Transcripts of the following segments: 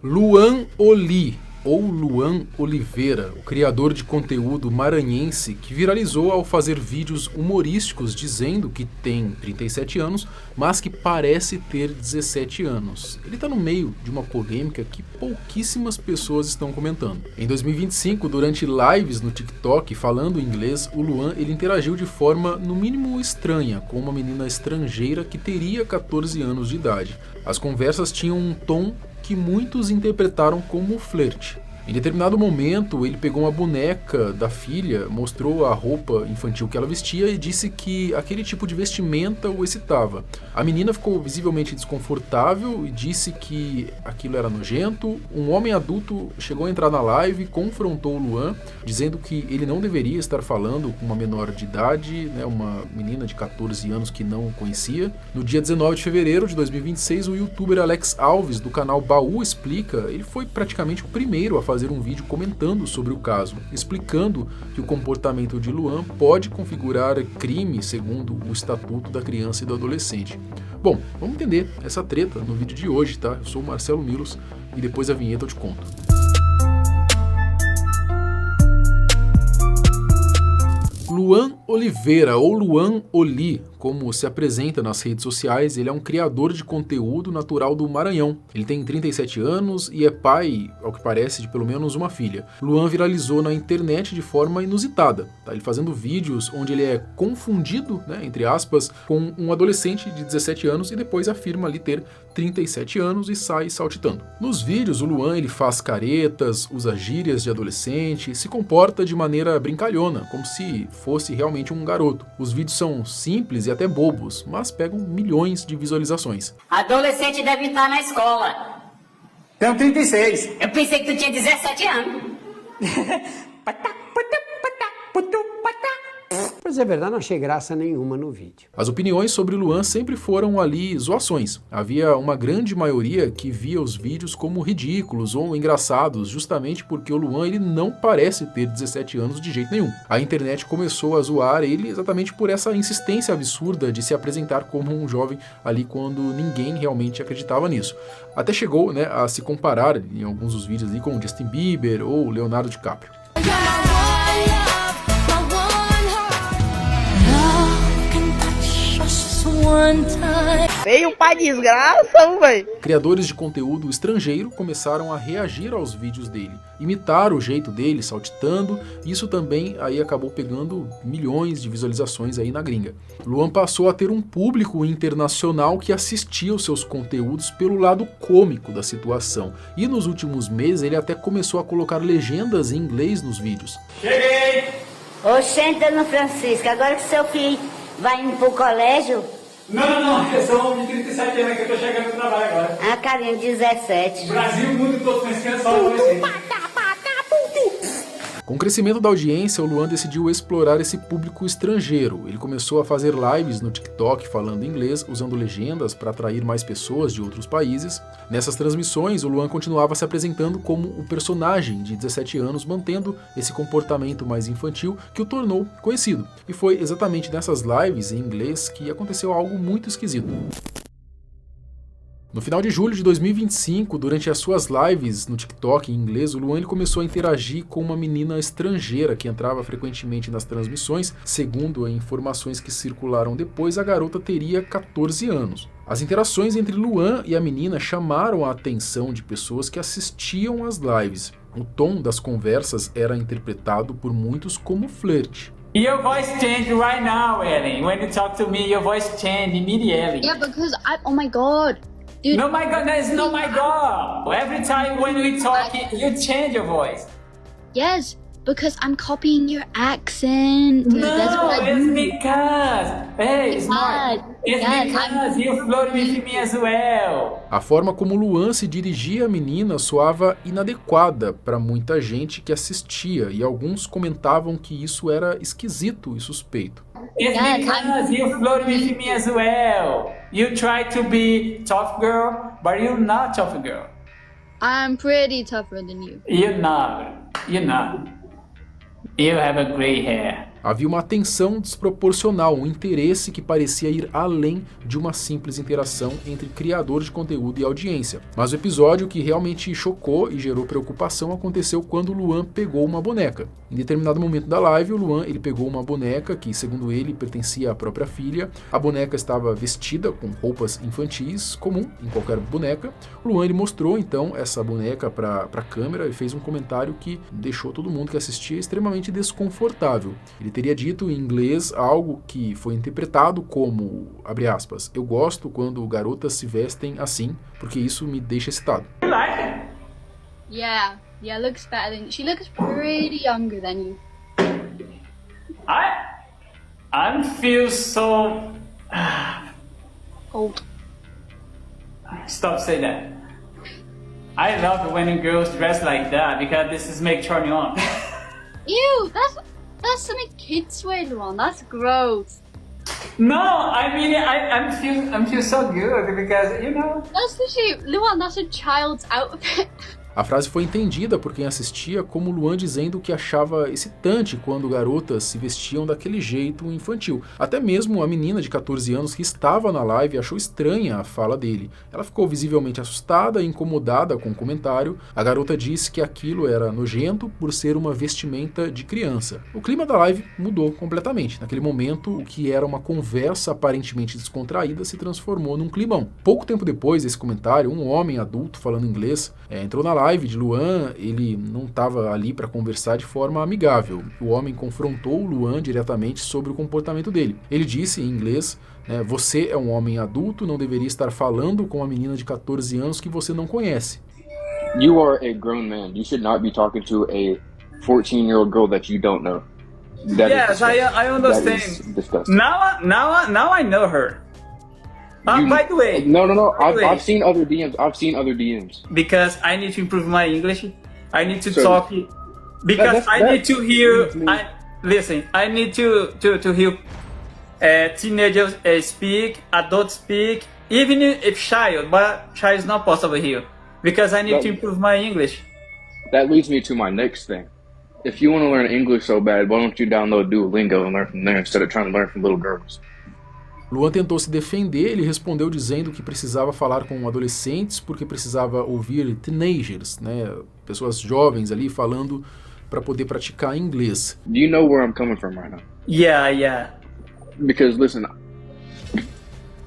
Luan Oli, ou Luan Oliveira, o criador de conteúdo maranhense que viralizou ao fazer vídeos humorísticos dizendo que tem 37 anos, mas que parece ter 17 anos. Ele está no meio de uma polêmica que pouquíssimas pessoas estão comentando. Em 2025, durante lives no TikTok falando inglês, o Luan ele interagiu de forma no mínimo estranha com uma menina estrangeira que teria 14 anos de idade. As conversas tinham um tom que muitos interpretaram como flerte. Em determinado momento, ele pegou uma boneca da filha, mostrou a roupa infantil que ela vestia e disse que aquele tipo de vestimenta o excitava. A menina ficou visivelmente desconfortável e disse que aquilo era nojento. Um homem adulto chegou a entrar na live e confrontou o Luan, dizendo que ele não deveria estar falando com uma menor de idade, uma menina de 14 anos que não o conhecia. No dia 19 de fevereiro de 2026, o youtuber Alex Alves, do canal Baú Explica, ele foi praticamente o primeiro a fazer um vídeo comentando sobre o caso, explicando que o comportamento de Luan pode configurar crime segundo o Estatuto da Criança e do Adolescente. Bom, vamos entender essa treta no vídeo de hoje, tá? Eu sou o Marcelo Milos e depois da vinheta eu te conto. Luan Oliveira, ou Luan Oli, como se apresenta nas redes sociais, ele é um criador de conteúdo natural do Maranhão. Ele tem 37 anos e é pai, ao que parece, de pelo menos uma filha. Luan viralizou na internet de forma inusitada, tá? Ele fazendo vídeos onde ele é confundido, entre aspas, com um adolescente de 17 anos e depois afirma ali ter 37 anos e sai saltitando. Nos vídeos, o Luan ele faz caretas, usa gírias de adolescente, se comporta de maneira brincalhona, como se fosse realmente um garoto. Os vídeos são simples e até bobos, mas pegam milhões de visualizações. Adolescente deve estar na escola. Tenho 36. Eu pensei que tu tinha 17 anos. Pra dizer a verdade, não achei graça nenhuma no vídeo. As opiniões sobre o Luan sempre foram ali zoações. Havia uma grande maioria que via os vídeos como ridículos ou engraçados, justamente porque o Luan ele não parece ter 17 anos de jeito nenhum. A internet começou a zoar ele exatamente por essa insistência absurda de se apresentar como um jovem ali quando ninguém realmente acreditava nisso. Até chegou, a se comparar em alguns dos vídeos ali com Justin Bieber ou Leonardo DiCaprio. Veio pra desgraça, velho. Criadores de conteúdo estrangeiro começaram a reagir aos vídeos dele, imitar o jeito dele, saltitando. Isso também aí acabou pegando milhões de visualizações aí na gringa. Luan passou a ter um público internacional que assistia aos seus conteúdos pelo lado cômico da situação. E nos últimos meses ele até começou a colocar legendas em inglês nos vídeos. Cheguei! Oxente, Dona Francisca, agora que seu filho vai indo pro colégio... Não, eu sou um homem de 37 anos que eu tô chegando no trabalho agora. A carinha de 17. Brasil, o mundo todo conhecendo só adolescente. Com o crescimento da audiência, o Luan decidiu explorar esse público estrangeiro. Ele começou a fazer lives no TikTok falando inglês, usando legendas para atrair mais pessoas de outros países. Nessas transmissões, o Luan continuava se apresentando como o personagem de 17 anos, mantendo esse comportamento mais infantil que o tornou conhecido. E foi exatamente nessas lives em inglês que aconteceu algo muito esquisito. No final de julho de 2025, durante as suas lives no TikTok em inglês, o Luan ele começou a interagir com uma menina estrangeira que entrava frequentemente nas transmissões. Segundo informações que circularam depois, a garota teria 14 anos. As interações entre Luan e a menina chamaram a atenção de pessoas que assistiam às lives. O tom das conversas era interpretado por muitos como flerte. Your voice changed right now, Ellen. When you talk to me, your voice changed immediately. Yeah, because oh my god. Dude, No my god, there's no my god. Every time when we talk, you change your voice. yes, because I'm copying your accent. Dude, that's No, what I it's do. because. Hey, smart. It's Yes, because you flirt with me as well. A forma como Luan se dirigia à menina soava inadequada para muita gente que assistia, e alguns comentavam que isso era esquisito e suspeito. It's Yes, because you flirt with me as well. You try to be tough girl, but you're not tough girl. I'm pretty tougher than you. You're not. You're not. You have a gray hair. Havia uma atenção desproporcional, um interesse que parecia ir além de uma simples interação entre criador de conteúdo e audiência. Mas o episódio que realmente chocou e gerou preocupação aconteceu quando o Luan pegou uma boneca. Em determinado momento da live, o Luan ele pegou uma boneca que, segundo ele, pertencia à própria filha. A boneca estava vestida com roupas infantis, comum em qualquer boneca. O Luan ele mostrou então essa boneca para a câmera e fez um comentário que deixou todo mundo que assistia extremamente desconfortável. Ele teria dito em inglês algo que foi interpretado como, abre aspas, eu gosto quando garotas se vestem assim, porque isso me deixa excitado. Yeah, looks better than... She looks pretty younger than you. I feel so... Old. Stop saying that. I love when girls dress like that because this is make turn on. Ew, that's something kids wear, Luan. That's gross. No, I mean I feel so good because you know. That's literally, Luan, that's a child's outfit. A frase foi entendida por quem assistia como Luan dizendo que achava excitante quando garotas se vestiam daquele jeito infantil. Até mesmo a menina de 14 anos que estava na live achou estranha a fala dele. Ela ficou visivelmente assustada e incomodada com o comentário. A garota disse que aquilo era nojento por ser uma vestimenta de criança. O clima da live mudou completamente. Naquele momento, o que era uma conversa aparentemente descontraída se transformou num climão. Pouco tempo depois desse comentário, um homem adulto falando inglês entrou na live de Luan. Ele não estava ali para conversar de forma amigável. O homem confrontou o Luan diretamente sobre o comportamento dele. Ele disse em inglês, você é um homem adulto, não deveria estar falando com uma menina de 14 anos que você não conhece. You are a grown man. You should not be talking to a 14-year-old girl that you don't know. Yes, I understand. That is disgusting. Now I know her. By the way. No. I've seen other DMs. Because I need to improve my English. I need to talk. Because I need to hear. I need to hear teenagers speak, adults speak, even if child, but child is not possible here. Because I need to improve my English. That leads me to my next thing. If you want to learn English so bad, why don't you download Duolingo and learn from there instead of trying to learn from little girls? Luan tentou se defender, ele respondeu dizendo que precisava falar com adolescentes porque precisava ouvir teenagers, pessoas jovens ali falando para poder praticar inglês. Do you know where I'm coming from right now? Yeah. Because listen,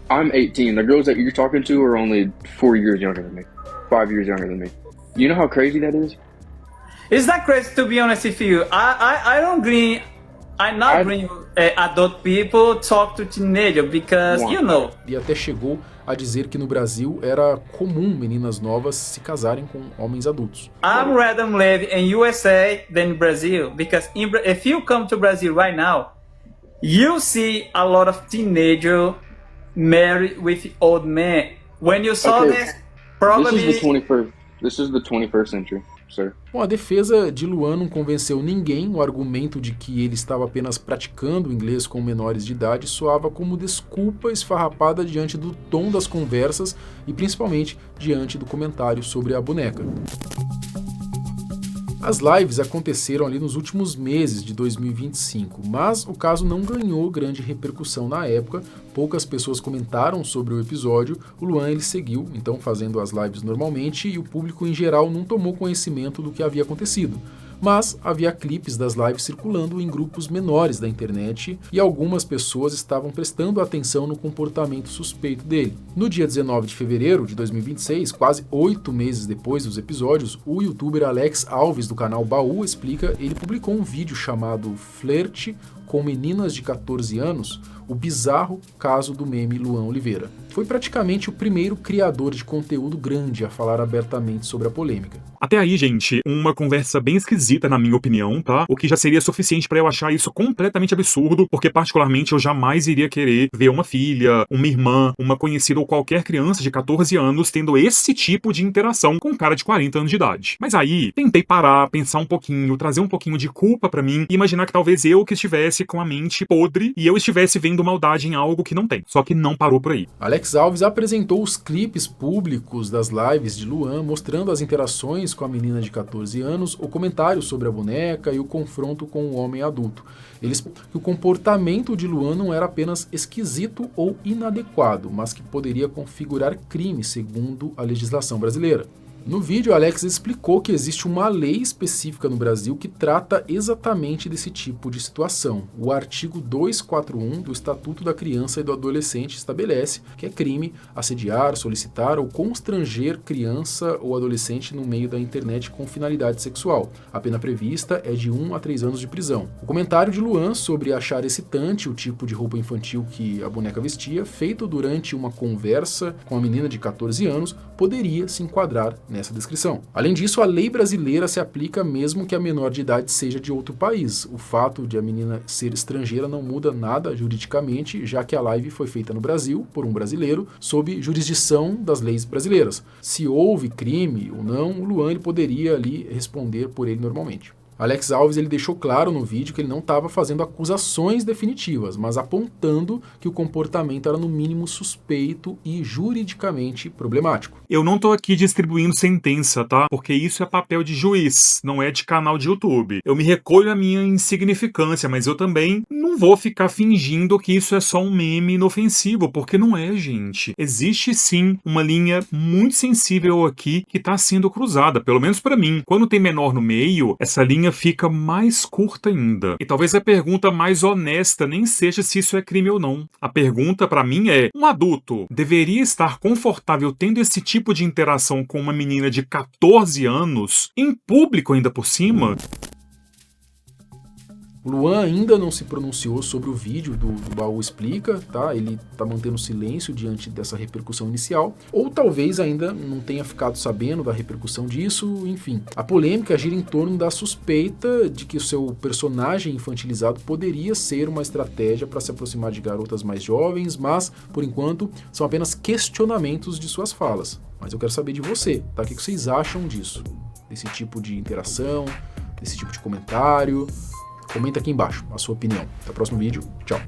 I'm 18. The girls that you're talking to are only 4 years younger than me, 5 years younger than me. You know how crazy that is? It's not crazy, to be honest with you. I don't agree. I'm not agreeing adult people talk to teenager because, you know. E até chegou a dizer que no Brasil era comum meninas novas se casarem com homens adultos. I'm rather live in USA than Brazil because if you come to Brazil right now, you see a lot of teenagers married with old men. When you saw this, probably... This is the 21st century, sir. Bom, a defesa de Luan não convenceu ninguém. O argumento de que ele estava apenas praticando inglês com menores de idade soava como desculpa esfarrapada diante do tom das conversas e principalmente diante do comentário sobre a boneca. As lives aconteceram ali nos últimos meses de 2025, mas o caso não ganhou grande repercussão na época, poucas pessoas comentaram sobre o episódio. O Luan ele seguiu então fazendo as lives normalmente e o público em geral não tomou conhecimento do que havia acontecido. Mas havia clipes das lives circulando em grupos menores da internet e algumas pessoas estavam prestando atenção no comportamento suspeito dele. No dia 19 de fevereiro de 2026, quase 8 meses depois dos episódios, o youtuber Alex Alves do canal Baú Explica, ele publicou um vídeo chamado Flerte com meninas de 14 anos, o bizarro caso do meme Luan Oliveira. Foi praticamente o primeiro criador de conteúdo grande a falar abertamente sobre a polêmica. Até aí, gente, uma conversa bem esquisita na minha opinião, tá? O que já seria suficiente pra eu achar isso completamente absurdo, porque particularmente eu jamais iria querer ver uma filha, uma irmã, uma conhecida ou qualquer criança de 14 anos tendo esse tipo de interação com um cara de 40 anos de idade. Mas aí, tentei parar, pensar um pouquinho, trazer um pouquinho de culpa pra mim e imaginar que talvez eu que estivesse estivesse com a mente podre e eu estivesse vendo maldade em algo que não tem. Só que não parou por aí. Alex Alves apresentou os clipes públicos das lives de Luan, mostrando as interações com a menina de 14 anos, o comentário sobre a boneca e o confronto com o homem adulto. Ele explicou que o comportamento de Luan não era apenas esquisito ou inadequado, mas que poderia configurar crime, segundo a legislação brasileira. No vídeo, Alex explicou que existe uma lei específica no Brasil que trata exatamente desse tipo de situação. O artigo 241 do Estatuto da Criança e do Adolescente estabelece que é crime assediar, solicitar ou constranger criança ou adolescente no meio da internet com finalidade sexual. A pena prevista é de 1 a 3 anos de prisão. O comentário de Luan sobre achar excitante o tipo de roupa infantil que a boneca vestia, feito durante uma conversa com a menina de 14 anos, poderia se enquadrar nessa descrição. Além disso, a lei brasileira se aplica mesmo que a menor de idade seja de outro país. O fato de a menina ser estrangeira não muda nada juridicamente, já que a live foi feita no Brasil por um brasileiro sob jurisdição das leis brasileiras. Se houve crime ou não, o Luan ele poderia ali responder por ele normalmente. Alex Alves ele deixou claro no vídeo que ele não estava fazendo acusações definitivas, mas apontando que o comportamento era no mínimo suspeito e juridicamente problemático. Eu não tô aqui distribuindo sentença, tá? Porque isso é papel de juiz, não é de canal de YouTube. Eu me recolho a minha insignificância, mas eu também não vou ficar fingindo que isso é só um meme inofensivo, porque não é, gente. Existe sim uma linha muito sensível aqui que tá sendo cruzada, pelo menos pra mim. Quando tem menor no meio, essa linha fica mais curta ainda. E talvez a pergunta mais honesta nem seja se isso é crime ou não. A pergunta pra mim é: um adulto deveria estar confortável tendo esse tipo de interação com uma menina de 14 anos, em público ainda por cima? O Luan ainda não se pronunciou sobre o vídeo do Baú Explica, tá? Ele tá mantendo silêncio diante dessa repercussão inicial, ou talvez ainda não tenha ficado sabendo da repercussão disso, enfim. A polêmica gira em torno da suspeita de que o seu personagem infantilizado poderia ser uma estratégia para se aproximar de garotas mais jovens, mas, por enquanto, são apenas questionamentos de suas falas. Mas eu quero saber de você, tá? O que vocês acham disso? Desse tipo de interação, desse tipo de comentário? Comenta aqui embaixo a sua opinião. Até o próximo vídeo. Tchau.